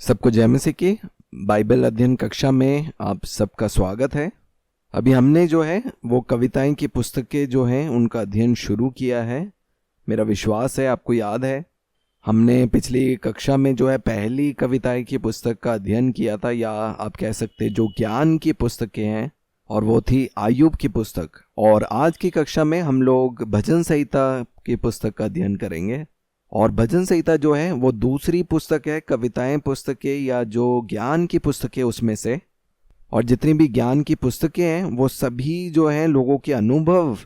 सबको जय मसीह की। बाइबल अध्ययन कक्षा में आप सबका स्वागत है। अभी हमने जो है वो कविताएं की पुस्तकें जो हैं उनका अध्ययन शुरू किया है। मेरा विश्वास है आपको याद है, हमने पिछली कक्षा में जो है पहली कविताएं की पुस्तक का अध्ययन किया था, या आप कह सकते जो ज्ञान की पुस्तकें हैं, और वो थी आयुब की पुस्तक। और आज की कक्षा में हम लोग भजन संहिता की पुस्तक का अध्ययन करेंगे। और भजन संहिता जो है वो दूसरी पुस्तक है कविताएं पुस्तकें या जो ज्ञान की पुस्तकें उसमें से। और जितनी भी ज्ञान की पुस्तकें हैं वो सभी जो हैं लोगों के अनुभव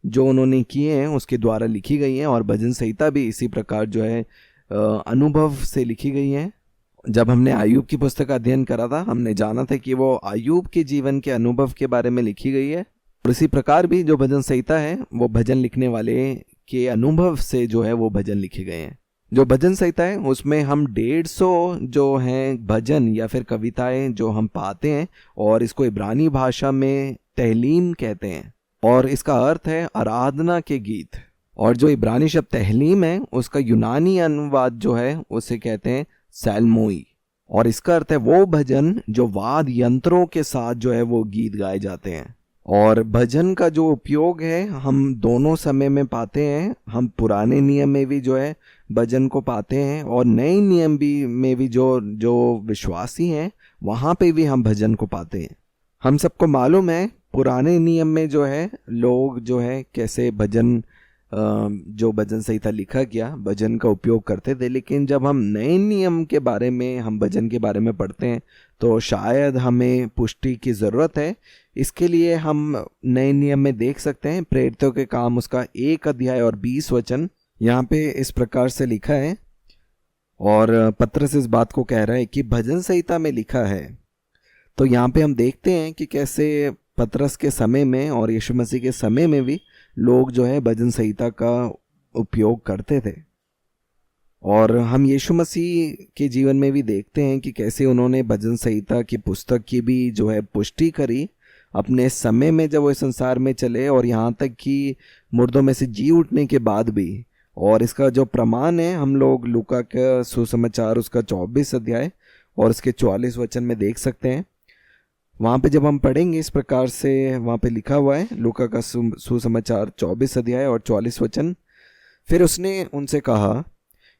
जो उन्होंने किए हैं उसके द्वारा लिखी गई हैं। और भजन संहिता भी इसी प्रकार जो है अनुभव से लिखी गई हैं। जब हमने आयुब की पुस्तक का अध्ययन करा था, हमने जाना था कि वो आयुब के जीवन के अनुभव के बारे में लिखी गई है। और इसी प्रकार भी जो भजन संहिता है वो भजन लिखने वाले के अनुभव से जो है वो भजन लिखे गए हैं। जो भजन संहिता है उसमें हम 150 जो हैं भजन या फिर कविताएं जो हम पाते हैं, और इसको इब्रानी भाषा में तहलीम कहते हैं, और इसका अर्थ है आराधना के गीत। और जो इब्रानी शब्द तहलीम है उसका यूनानी अनुवाद जो है उसे कहते हैं सैल्मोई, और इसका अर्थ है वो भजन जो वाद यंत्रों के साथ जो है वो गीत गाए जाते हैं। और भजन का जो उपयोग है हम दोनों समय में पाते हैं। हम पुराने नियम में भी जो है भजन को पाते हैं, और नए नियम भी में भी जो विश्वासी हैं वहाँ पे भी हम भजन को पाते हैं। हम सबको मालूम है पुराने नियम में जो है लोग जो है कैसे भजन जो भजन संहिता लिखा गया भजन का उपयोग करते थे। लेकिन जब हम नए नियम के बारे में हम भजन के बारे में पढ़ते हैं तो शायद हमें पुष्टि की ज़रूरत है। इसके लिए हम नए नियम में देख सकते हैं प्रेरितों के काम उसका 1 अध्याय और 20 वचन यहाँ पे इस प्रकार से लिखा है। और पत्रस इस बात को कह रहा है कि भजन संहिता में लिखा है। तो यहाँ पे हम देखते हैं कि कैसे पत्रस के समय में और यीशु मसीह के समय में भी लोग जो है भजन संहिता का उपयोग करते थे। और हम यीशु मसीह के जीवन में भी देखते हैं कि कैसे उन्होंने भजन संहिता की पुस्तक की भी जो है पुष्टि करी अपने समय में जब वो इस संसार में चले, और यहाँ तक कि मुर्दों में से जी उठने के बाद भी। और इसका जो प्रमाण है हम लोग लूका का सुसमाचार उसका 24 अध्याय और उसके 44 वचन में देख सकते हैं। वहाँ पे जब हम पढ़ेंगे इस प्रकार से वहाँ पे लिखा हुआ है लूका का सुसमाचार 24 अध्याय और 44 वचन। फिर उसने उनसे कहा,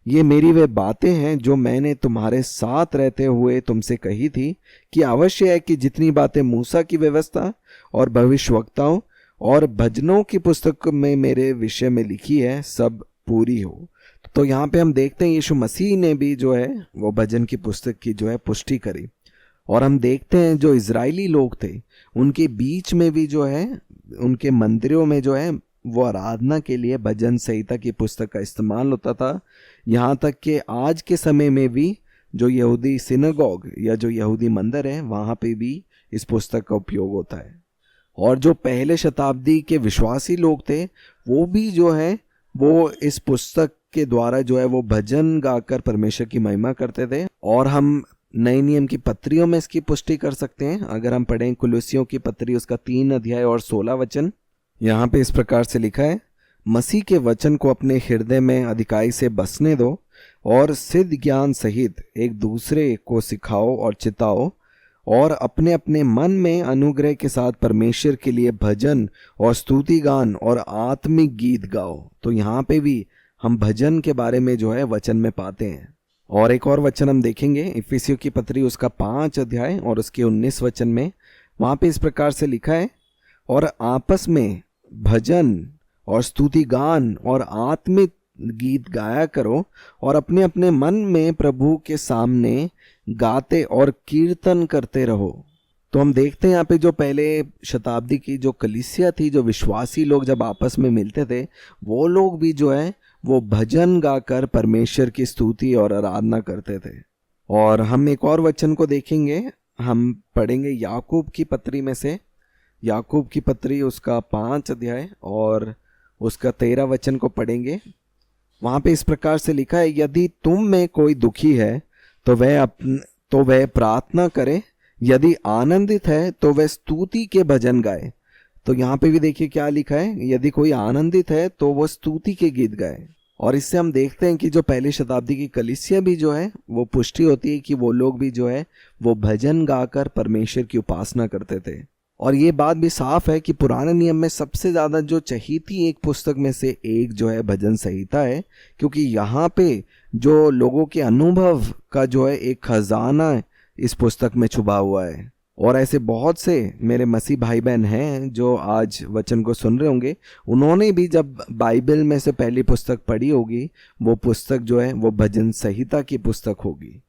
ये मेरी वे बातें हैं जो मैंने तुम्हारे साथ रहते हुए तुमसे कही थी कि अवश्य है कि जितनी बातें मूसा की व्यवस्था और भविष्यवक्ताओं और भजनों की पुस्तक में मेरे विषय में लिखी है सब पूरी हो। तो यहाँ पे हम देखते हैं यीशु मसीह ने भी जो है वो भजन की पुस्तक की जो है पुष्टि करी। और हम देखते हैं जो इजरायली लोग थे उनके बीच में भी जो है उनके मंदिरों में जो है वो आराधना के लिए भजन संहिता की पुस्तक का इस्तेमाल होता था। यहाँ तक कि आज के समय में भी जो यहूदी सिनेगॉग या जो यहूदी मंदिर है वहाँ पे भी इस पुस्तक का उपयोग होता है। और जो पहले शताब्दी के विश्वासी लोग थे वो भी जो है वो इस पुस्तक के द्वारा जो है वो भजन गाकर परमेश्वर की महिमा करते थे। और हम नए नियम की पत्रियों में इसकी पुष्टि कर सकते हैं। अगर हम पढ़ें कुलुसियों की पत्री उसका 3 अध्याय और 16 वचन, यहाँ पे इस प्रकार से लिखा है, मसीह के वचन को अपने हृदय में अधिकाई से बसने दो और सिद्ध ज्ञान सहित एक दूसरे को सिखाओ और चिताओ, और अपने अपने मन में अनुग्रह के साथ परमेश्वर के लिए भजन और स्तुति गान और आत्मिक गीत गाओ। तो यहाँ पे भी हम भजन के बारे में जो है वचन में पाते हैं। और एक और वचन हम देखेंगे इफिसियों की पत्री उसका 5 अध्याय और उसके 19 वचन में। वहाँ पे इस प्रकार से लिखा है, और आपस में भजन और स्तुति गान और आत्मिक गीत गाया करो और अपने अपने मन में प्रभु के सामने गाते और कीर्तन करते रहो। तो हम देखते हैं यहाँ पे जो पहले शताब्दी की जो कलीसिया थी, जो विश्वासी लोग जब आपस में मिलते थे वो लोग भी जो है वो भजन गाकर परमेश्वर की स्तुति और आराधना करते थे। और हम एक और वचन को देखेंगे, हम पढ़ेंगे याकूब की पत्री में से, याकूब की पत्री उसका 5 अध्याय और उसका 13 वचन को पढ़ेंगे। वहाँ पे इस प्रकार से लिखा है, यदि तुम में कोई दुखी है तो वह प्रार्थना करे, यदि आनंदित है तो वह स्तुति के भजन गाए। तो यहाँ पे भी देखिए क्या लिखा है, यदि कोई आनंदित है तो वह स्तुति के गीत गाए। और इससे हम देखते हैं कि जो पहली शताब्दी की कलीसिया भी जो है वो पुष्टि होती है कि वो लोग भी जो है वो भजन गाकर परमेश्वर की उपासना करते थे। और ये बात भी साफ है कि पुराने नियम में सबसे ज़्यादा जो चहीती एक पुस्तक में से एक जो है भजन संहिता है, क्योंकि यहाँ पे जो लोगों के अनुभव का जो है एक खजाना इस पुस्तक में छुपा हुआ है। और ऐसे बहुत से मेरे मसीह भाई बहन हैं जो आज वचन को सुन रहे होंगे, उन्होंने भी जब बाइबल में से पहली पुस्तक पढ़ी होगी, वो पुस्तक जो है वो भजन संहिता की पुस्तक होगी।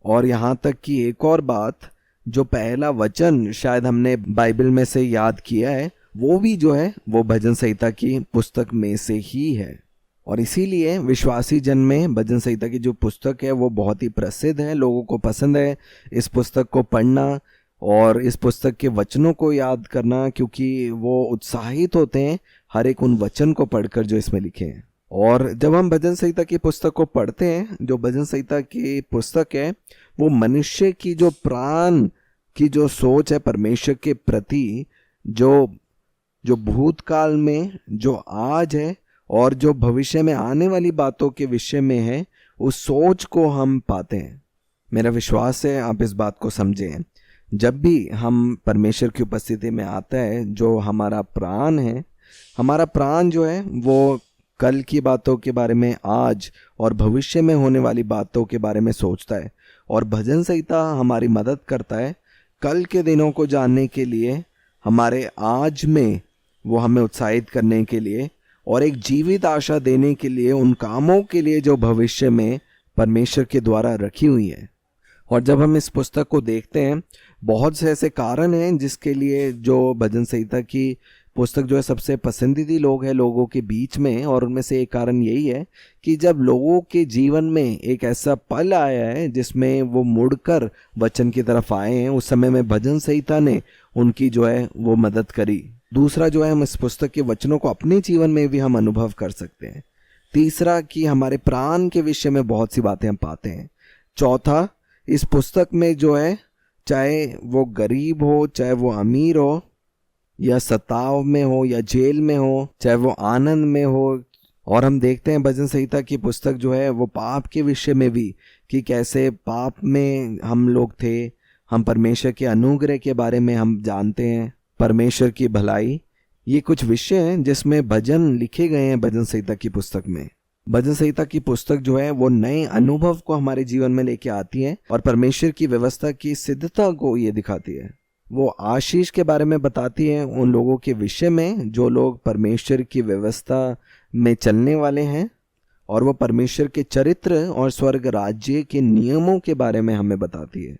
और यहाँ तक कि एक और बात, जो पहला वचन शायद हमने बाइबल में से याद किया है, वो भी जो है वो भजन संहिता की पुस्तक में से ही है। और इसीलिए विश्वासी जन में भजन संहिता की जो पुस्तक है वो बहुत ही प्रसिद्ध है, लोगों को पसंद है इस पुस्तक को पढ़ना और इस पुस्तक के वचनों को याद करना, क्योंकि वो उत्साहित होते हैं हर एक उन वचन को पढ़कर जो इसमें लिखे हैं। और जब हम भजन संहिता की पुस्तक को पढ़ते हैं, जो भजन संहिता की पुस्तक है वो मनुष्य की जो प्राण की जो सोच है परमेश्वर के प्रति, जो भूतकाल में, जो आज है और जो भविष्य में आने वाली बातों के विषय में है, उस सोच को हम पाते हैं। मेरा विश्वास है आप इस बात को समझें। जब भी हम परमेश्वर की उपस्थिति में आता है, जो हमारा प्राण है, हमारा प्राण जो है वो कल की बातों के बारे में, आज और भविष्य में होने वाली बातों के बारे में सोचता है। और भजन संहिता हमारी मदद करता है कल के दिनों को जानने के लिए, हमारे आज में वो हमें उत्साहित करने के लिए और एक जीवित आशा देने के लिए, उन कामों के लिए जो भविष्य में परमेश्वर के द्वारा रखी हुई है। और जब हम इस पुस्तक को देखते हैं, बहुत से ऐसे कारण हैं जिसके लिए जो भजन संहिता की पुस्तक जो है सबसे पसंदीदा लोग हैं लोगों के बीच में। और उनमें से एक कारण यही है कि जब लोगों के जीवन में एक ऐसा पल आया है जिसमें वो मुड़कर वचन की तरफ आए हैं, उस समय में भजन संहिता ने उनकी जो है वो मदद करी। दूसरा जो है, हम इस पुस्तक के वचनों को अपने जीवन में भी हम अनुभव कर सकते हैं। तीसरा कि हमारे प्राण के विषय में बहुत सी बातें हम पाते हैं। चौथा, इस पुस्तक में जो है, चाहे वो गरीब हो, चाहे वो अमीर हो, या सताव में हो या जेल में हो, चाहे वो आनंद में हो। और हम देखते हैं भजन संहिता की पुस्तक जो है वो पाप के विषय में भी, कि कैसे पाप में हम लोग थे, हम परमेश्वर के अनुग्रह के बारे में हम जानते हैं, परमेश्वर की भलाई। ये कुछ विषय हैं जिसमें भजन लिखे गए हैं भजन संहिता की पुस्तक में। भजन संहिता की पुस्तक जो है वो नए अनुभव को हमारे जीवन में लेके आती है और परमेश्वर की व्यवस्था की सिद्धता को ये दिखाती है। वो आशीष के बारे में बताती है उन लोगों के विषय में जो लोग परमेश्वर की व्यवस्था में चलने वाले हैं, और वो परमेश्वर के चरित्र और स्वर्ग राज्य के नियमों के बारे में हमें बताती है।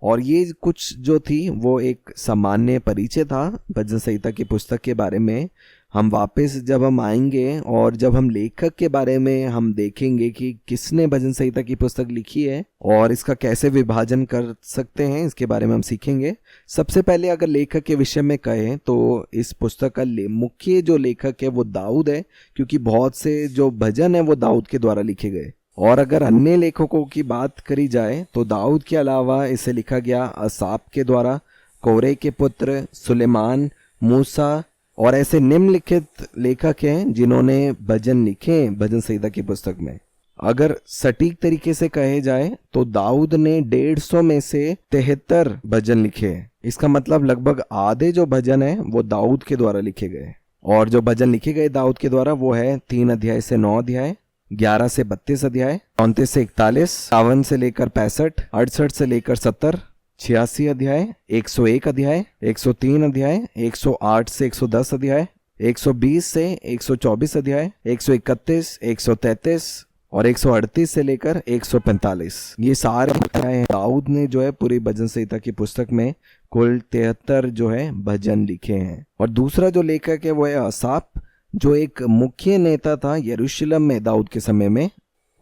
और ये कुछ जो थी वो एक सामान्य परिचय था भजन संहिता की पुस्तक के बारे में। हम वापस जब हम आएंगे और जब हम लेखक के बारे में हम देखेंगे कि किसने भजन संहिता की पुस्तक लिखी है और इसका कैसे विभाजन कर सकते हैं, इसके बारे में हम सीखेंगे। सबसे पहले अगर लेखक के विषय में कहें तो इस पुस्तक का मुख्य जो लेखक है वो दाऊद है, क्योंकि बहुत से जो भजन है वो दाऊद के द्वारा लिखे गए। और अगर अन्य लेखकों की बात करी जाए तो दाऊद के अलावा इसे लिखा गया असाफ के द्वारा, कोरे के पुत्र सुलेमान, मूसा और ऐसे निम्नलिखित लेखक हैं जिन्होंने भजन लिखे भजन संहिता की पुस्तक में। अगर सटीक तरीके से कहे जाए तो दाऊद ने 150 में से 73 भजन लिखे। इसका मतलब लगभग आधे जो भजन है वो दाऊद के द्वारा लिखे गए। और जो भजन लिखे गए दाऊद के द्वारा वो है 3 अध्याय से 9 अध्याय, 11 से 32 अध्याय, 34 से 41, 52 से लेकर 65, 68 से लेकर 70, 86 अध्याय, 101 अध्याय, 103 अध्याय, 108 से 110 अध्याय, 120 से 124 अध्याय, 131, 133 और 138 से लेकर 145। ये सारे अध्याय दाऊद ने जो है पूरी भजन संहिता की पुस्तक में कुल 73 जो है भजन लिखे हैं। और दूसरा जो लेखक है वो है असाफ, जो एक मुख्य नेता था यरूशलेम में दाऊद के समय में।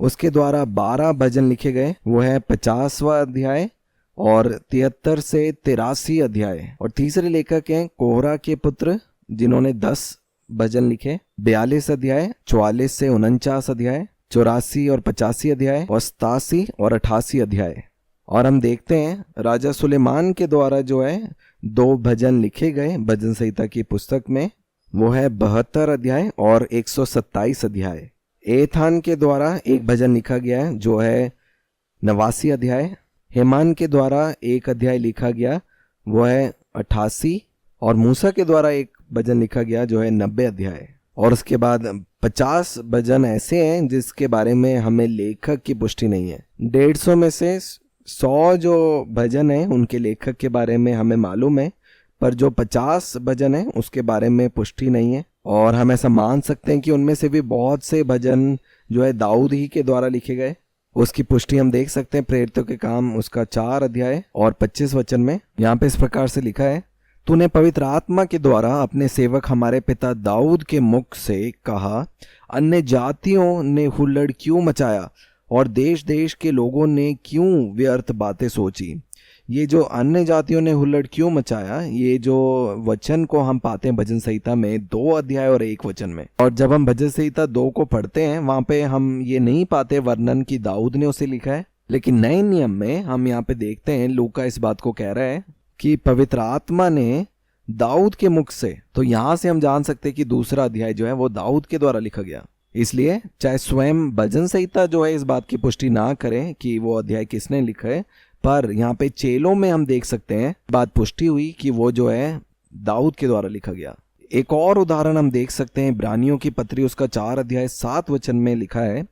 उसके द्वारा 12 भजन लिखे गए, वो है 50वां अध्याय और 73 से 83 अध्याय। और तीसरे लेखक हैं कोहरा के पुत्र जिन्होंने 10 भजन लिखे, 42 अध्याय, 44 से 49 अध्याय, 84 और 85 अध्याय और 87 और 88 अध्याय। और हम देखते हैं राजा सुलेमान के द्वारा जो है 2 भजन लिखे गए भजन संहिता की पुस्तक में, वो है 72 अध्याय और 127 अध्याय। एथान के द्वारा एक भजन लिखा गया है जो है 89 अध्याय। हेमान के द्वारा एक अध्याय लिखा गया वो है 88। और मूसा के द्वारा एक भजन लिखा गया जो है 90 अध्याय। और उसके बाद 50 भजन ऐसे हैं जिसके बारे में हमें लेखक की पुष्टि नहीं है। 150 में से 100 जो भजन हैं उनके लेखक के बारे में हमें मालूम है, पर जो 50 भजन हैं उसके बारे में पुष्टि नहीं है। और हम ऐसा मान सकते हैं कि उनमें से भी बहुत से भजन जो है दाऊद ही के द्वारा लिखे गए। उसकी पुष्टि हम देख सकते हैं प्रेरितों के काम उसका 4 अध्याय और 25 वचन में। यहाँ पे इस प्रकार से लिखा है, तूने पवित्र आत्मा के द्वारा अपने सेवक हमारे पिता दाऊद के मुख से कहा, अन्य जातियों ने हुल्लड़ क्यों मचाया और देश देश के लोगों ने क्यों व्यर्थ बातें सोची। ये जो अन्य जातियों ने हुल्लड़ क्यों मचाया, ये जो वचन को हम पाते हैं भजन संहिता में 2 अध्याय और 1 वचन में। और जब हम भजन संहिता 2 को पढ़ते हैं वहां पे हम ये नहीं पाते वर्णन कि दाऊद ने उसे लिखा है, लेकिन नए नियम में हम यहाँ पे देखते हैं लूका इस बात को कह रहा है कि पवित्र आत्मा ने दाऊद के मुख से। तो यहां से हम जान सकते हैं कि दूसरा अध्याय जो है वो दाऊद के द्वारा लिखा गया। इसलिए चाहे स्वयं भजन संहिता जो है इस बात की पुष्टि ना करें कि वो अध्याय किसने लिखा है, पर यहाँ पे चेलों में हम देख सकते हैं बात पुष्टि हुई कि वो जो है दाऊद के द्वारा लिखा गया। एक और उदाहरण हम देख सकते हैं इब्रानियों की पत्री उसका 4 अध्याय 7 वचन में लिखा है,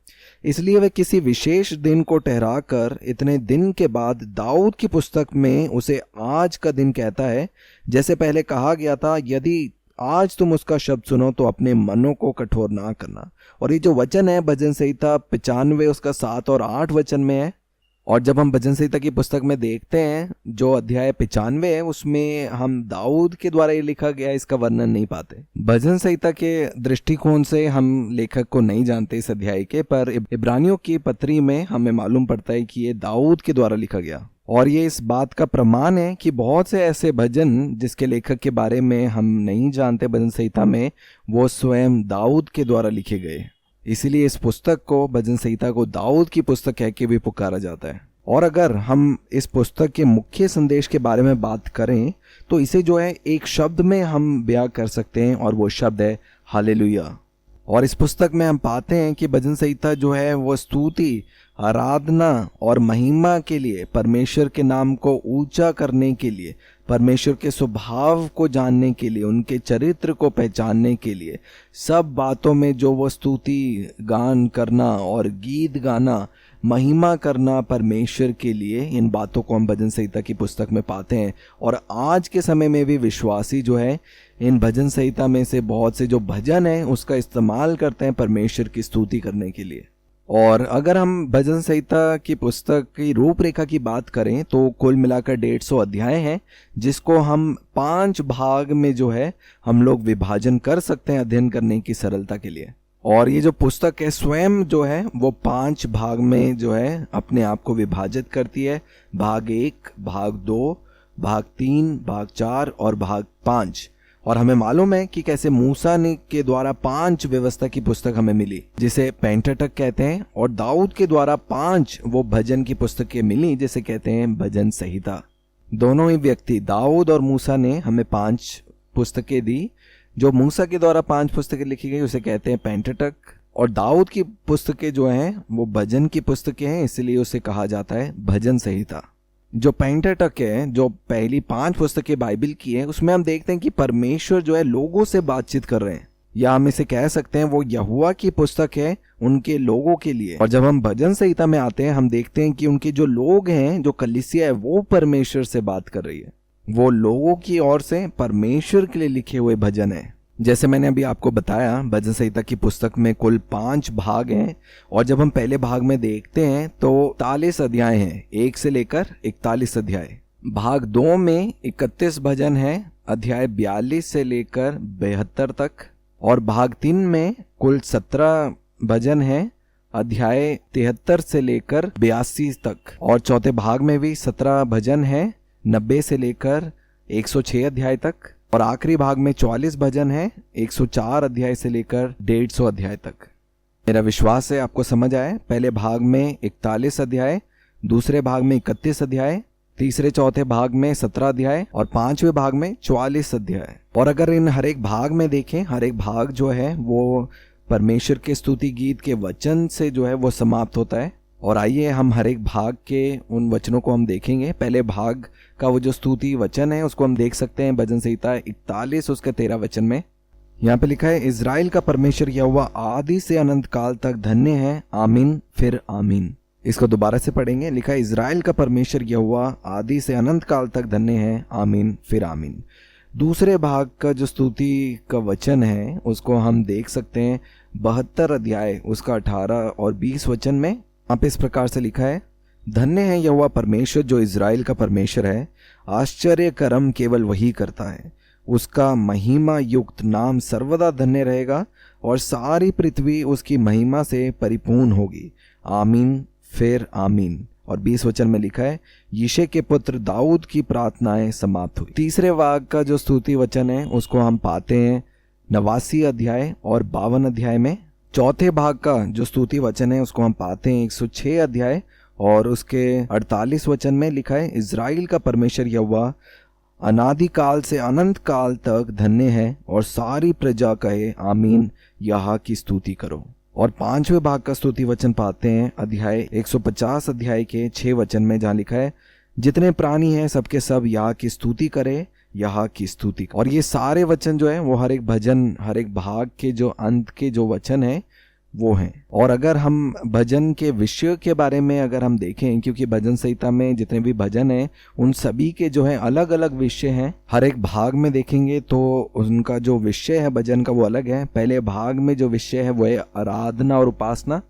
इसलिए वे किसी विशेष दिन को ठहरा कर इतने दिन के बाद दाऊद की पुस्तक में उसे आज का दिन कहता है, जैसे पहले कहा गया था, यदि आज तुम उसका शब्द सुनो तो अपने मनों को कठोर ना करना। और ये जो वचन है भजन संहिता 95 उसका 7 और 8 वचन में है। और जब हम भजन संहिता की पुस्तक में देखते हैं जो अध्याय 95 है उसमें हम दाऊद के द्वारा ये लिखा गया इसका वर्णन नहीं पाते। भजन संहिता के दृष्टिकोण से हम लेखक को नहीं जानते इस अध्याय के, पर इब्रानियों की पत्री में हमें मालूम पड़ता है कि ये दाऊद के द्वारा लिखा गया। और ये इस बात का प्रमाण है कि बहुत से ऐसे भजन जिसके लेखक के बारे में हम नहीं जानते भजन संहिता में, वो स्वयं दाऊद के द्वारा लिखे गए। इसीलिए इस पुस्तक को भजन संहिता को दाऊद की पुस्तक कह के भी पुकारा जाता है। और अगर हम इस पुस्तक के मुख्य संदेश के बारे में बात करें तो इसे जो है एक शब्द में हम बयां कर सकते हैं और वो शब्द है हालेलुया। और इस पुस्तक में हम पाते हैं कि भजन संहिता जो है वो स्तुति, आराधना और महिमा के लिए, परमेश्वर के नाम को ऊंचा करने के लिए, परमेश्वर के स्वभाव को जानने के लिए, उनके चरित्र को पहचानने के लिए, सब बातों में जो वो स्तुति गान करना और गीत गाना, महिमा करना परमेश्वर के लिए, इन बातों को हम भजन संहिता की पुस्तक में पाते हैं। और आज के समय में भी विश्वासी जो है इन भजन संहिता में से बहुत से जो भजन है उसका इस्तेमाल करते हैं परमेश्वर की स्तुति करने के लिए। और अगर हम भजन संहिता की पुस्तक की रूपरेखा की बात करें तो कुल मिलाकर 150 अध्याय हैं, जिसको हम 5 भाग में जो है हम लोग विभाजन कर सकते हैं अध्ययन करने की सरलता के लिए। और ये जो पुस्तक है स्वयं जो है वो 5 भाग में जो है अपने आप को विभाजित करती है। भाग 1, भाग 2, भाग 3, भाग 4 और भाग 5। और हमें मालूम है कि कैसे मूसा ने के द्वारा 5 व्यवस्था की पुस्तक हमें मिली जिसे पेंटाटक कहते हैं, और दाऊद के द्वारा 5 वो भजन की पुस्तकें मिली जिसे कहते हैं भजन संहिता। दोनों ही व्यक्ति दाऊद और मूसा ने हमें 5 पुस्तकें दी। जो मूसा के द्वारा 5 पुस्तकें लिखी गई उसे कहते हैं पेंटाटक, और दाऊद की पुस्तकें जो हैं वो भजन की पुस्तकें हैं, इसलिए उसे कहा जाता है भजन संहिता। जो पेंटाटक है, जो पहली 5 पुस्तकें बाइबल की है, उसमें हम देखते हैं कि परमेश्वर जो है लोगों से बातचीत कर रहे हैं, या हम इसे कह सकते हैं वो यहोवा की पुस्तक है उनके लोगों के लिए। और जब हम भजन संहिता में आते हैं हम देखते हैं कि उनके जो लोग हैं, जो कलीसिया है, वो परमेश्वर से बात कर रही है। वो लोगों की ओर से परमेश्वर के लिए लिखे हुए भजन है। जैसे मैंने अभी आपको बताया भजन संहिता की पुस्तक में कुल 5 भाग हैं, और जब हम पहले भाग में देखते हैं तो 41 अध्याय हैं, 1 से लेकर 41 अध्याय। भाग 2 में 31 भजन है, अध्याय 42 से लेकर 72 तक। और भाग 3 में कुल 17 भजन है, अध्याय 73 से लेकर 82 तक। और चौथे भाग में भी 17 भजन है, 90 से लेकर 106 अध्याय तक। और आखिरी भाग में 44 भजन है, 104 अध्याय से लेकर 150 अध्याय तक। मेरा विश्वास है आपको समझ आए। पहले भाग में 41 अध्याय, दूसरे भाग में 31 अध्याय, तीसरे चौथे भाग में 17 अध्याय और 5वें भाग में 44 अध्याय। और अगर इन हर एक भाग में देखें, हर एक भाग जो है वो परमेश्वर के स्तुति गीत के वचन से जो है वो समाप्त होता है। और आइए हम हर एक भाग के उन वचनों को हम देखेंगे। पहले भाग का वो जो स्तुति वचन है उसको हम देख सकते हैं भजन संहिता 41 उसके 13 वचन में। यहाँ पे लिखा है, इज़राइल का परमेश्वर यहोवा आदि से अनंत काल तक धन्य है, आमीन फिर आमीन। इसको दोबारा से पढ़ेंगे। लिखा है, इज़राइल का परमेश्वर यहोवा आदि से अनंत काल तक धन्य है, आमीन फिर आमीन। दूसरे भाग का जो स्तुति का वचन है उसको हम देख सकते हैं 72 अध्याय उसका 18 और 20 वचन में। आप इस प्रकार से लिखा है, धन्य है यहोवा परमेश्वर जो इज़राइल का परमेश्वर है, आश्चर्य कर्म केवल वही करता है, उसका महिमा युक्त नाम सर्वदा धन्य रहेगा और सारी पृथ्वी उसकी महिमा से परिपूर्ण होगी, आमीन फिर आमीन। और 20 वचन में लिखा है, यिशै के पुत्र दाऊद की प्रार्थनाएं समाप्त हुई। तीसरे भाग का जो स्तुति वचन है उसको हम पाते हैं 89 अध्याय और 52 अध्याय में। चौथे भाग का जो स्तुति वचन है उसको हम पाते हैं 106 अध्याय और उसके 48 वचन में। लिखा है, इज़राइल का परमेश्वर यहोवा अनादिकाल से अनंत काल तक धन्य है और सारी प्रजा कहे, आमीन यहा की स्तुति करो। और पांचवें भाग का स्तुति वचन पाते हैं अध्याय 150 अध्याय के 6 वचन में, जहाँ लिखा है, जितने प्राणी हैं सबके सब यहा की स्तुति करे, यहा की स्तुति। और ये सारे वचन जो है वो हर एक भजन, हर एक भाग के जो अंत के जो वचन है वो हैं। और अगर हम भजन के विषय के बारे में अगर हम देखें, क्योंकि भजन संहिता में जितने भी भजन हैं उन सभी के जो है अलग अलग विषय हैं। हर एक भाग में देखेंगे तो उनका जो विषय है भजन का वो अलग है। पहले भाग में जो विषय है वो है आराधना और उपासना,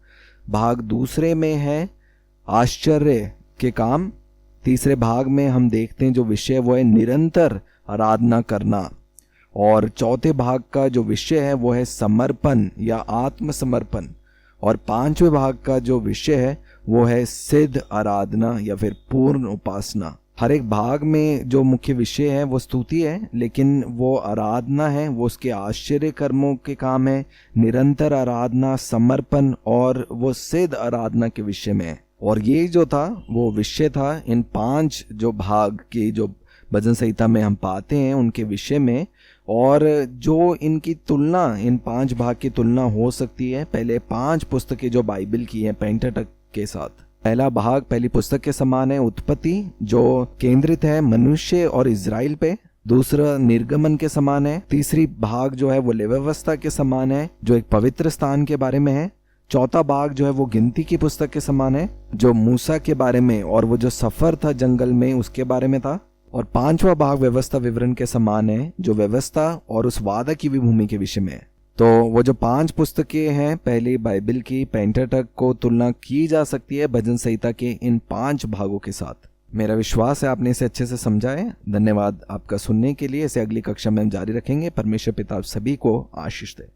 भाग दूसरे में है आश्चर्य के काम, तीसरे भाग में हम देखते हैं जो विषय वो है निरंतर आराधना करना, और चौथे भाग का जो विषय है वो है समर्पण या आत्मसमर्पण, और पांचवें भाग का जो विषय है वो है सिद्ध आराधना या फिर पूर्ण उपासना। हर एक भाग में जो मुख्य विषय है वो स्तुति है, लेकिन वो आराधना है, वो उसके आश्चर्य कर्मों के काम है, निरंतर आराधना, समर्पण और वो सिद्ध आराधना के विषय में है। और ये जो था वो विषय था इन 5 जो भाग के जो भजन संहिता में हम पाते हैं उनके विषय में। और जो इनकी तुलना, इन 5 भाग की तुलना हो सकती है पहले 5 पुस्तकें जो बाइबल की हैं पेंटाटक के साथ। पहला भाग पहली पुस्तक के समान है उत्पत्ति, जो केंद्रित है मनुष्य और इज़राइल पे। दूसरा निर्गमन के समान है। तीसरी भाग जो है वो लेवी व्यवस्था के समान है, जो एक पवित्र स्थान के बारे में है। चौथा भाग जो है वो गिनती की पुस्तक के समान है, जो मूसा के बारे में और वो जो सफर था जंगल में उसके बारे में था। और 5वां भाग व्यवस्था विवरण के समान है, जो व्यवस्था और उस वादा की भी भूमि के विषय में है। तो वो जो 5 पुस्तकें हैं पहली बाइबल की पेंटाटक को तुलना की जा सकती है भजन संहिता के इन 5 भागों के साथ। मेरा विश्वास है आपने इसे अच्छे से समझा है। धन्यवाद आपका सुनने के लिए। इसे अगली कक्षा में हम जारी रखेंगे। परमेश्वर पिता आप सभी को आशीष दे।